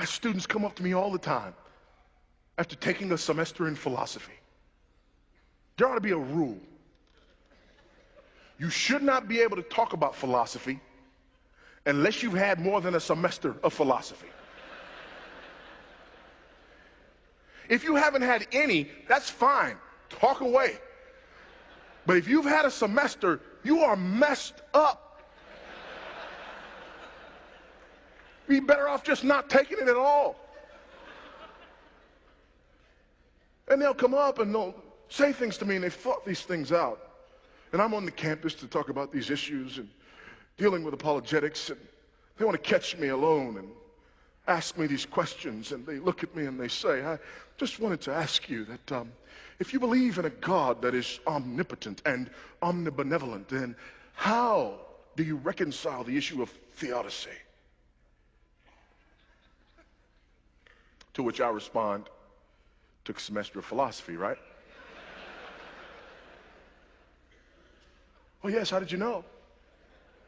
I have students come up to me all the time after taking a semester in philosophy. There ought to be a rule. You should not be able to talk about philosophy unless you've had more than a semester of philosophy. If you haven't had any, that's fine. Talk away. But if you've had a semester, you are messed up. You'd be better off just not taking it at all. And they'll come up and they'll say things to me, and they've thought these things out. And I'm on the campus to talk about these issues and dealing with apologetics, and they want to catch me alone and ask me these questions, and they look at me and they say, I just wanted to ask you that if you believe in a God that is omnipotent and omnibenevolent, then how do you reconcile the issue of theodicy? To which I respond, took a semester of philosophy, right? Oh yes, how did you know?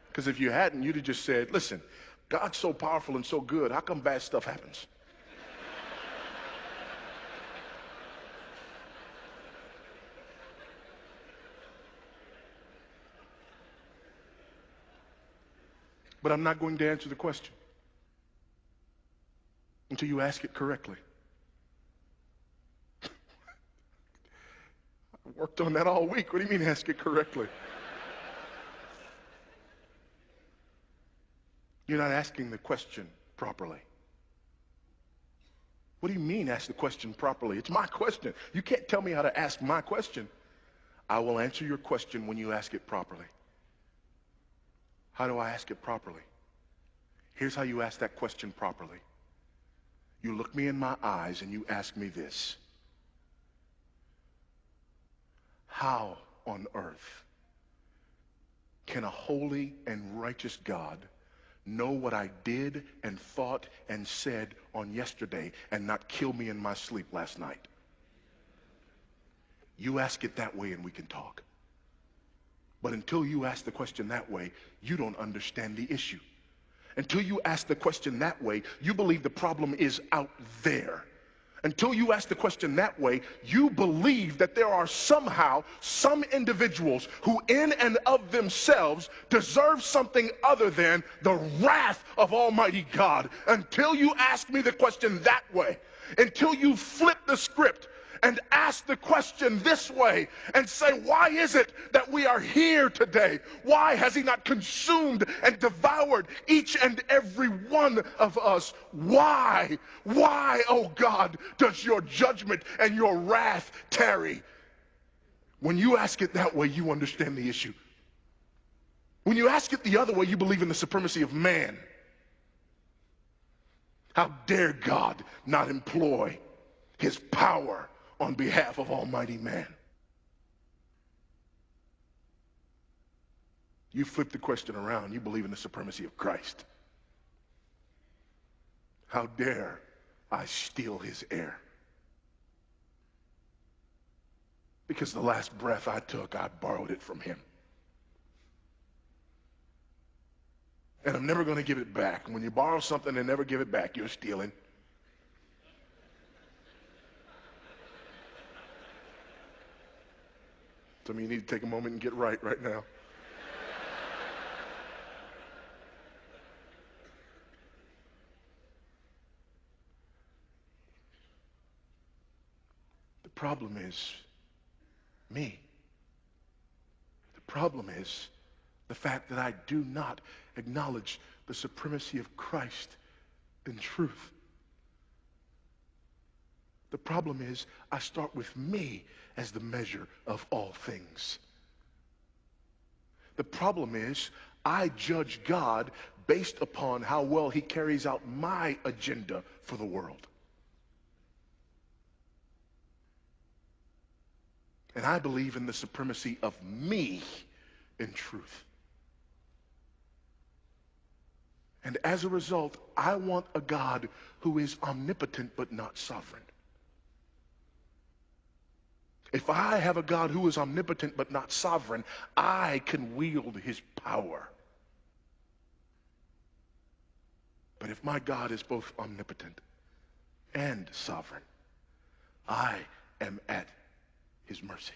Because if you hadn't, you'd have just said, listen, God's so powerful and so good, how come bad stuff happens? But I'm not going to answer the question until you ask it correctly. I worked on that all week. What do you mean ask it correctly? You're not asking the question properly. What do you mean ask the question properly? It's my question. You can't tell me how to ask my question. I will answer your question when you ask it properly. How do I ask it properly? Here's how you ask that question properly. You look me in my eyes and you ask me this. How on earth can a holy and righteous God know what I did and thought and said on yesterday and not kill me in my sleep last night? You ask it that way and we can talk. But until you ask the question that way, you don't understand the issue. Until you ask the question that way, you believe the problem is out there. Until you ask the question that way, you believe that there are somehow some individuals who in and of themselves deserve something other than the wrath of Almighty God. Until you ask me the question that way, until you flip the script and ask the question this way and say, why is it that we are here today? Why has he not consumed and devoured each and every one of us? Why, oh God, does your judgment and your wrath tarry? When you ask it that way, you understand the issue. When you ask it the other way, you believe in the supremacy of man. How dare God not employ his power on behalf of almighty man? You flip the question around, you believe in the supremacy of Christ. How dare I steal his air? Because the last breath I took, I borrowed it from him. And I'm never going to give it back. When you borrow something and never give it back, you're stealing. Some of you need to take a moment and get right now. The problem is me. The problem is the fact that I do not acknowledge the supremacy of Christ in truth. The problem is I start with me as the measure of all things. The problem is I judge God based upon how well he carries out my agenda for the world. And I believe in the supremacy of me in truth. And as a result, I want a God who is omnipotent but not sovereign. If I have a God who is omnipotent but not sovereign, I can wield his power. But if my God is both omnipotent and sovereign, I am at his mercy.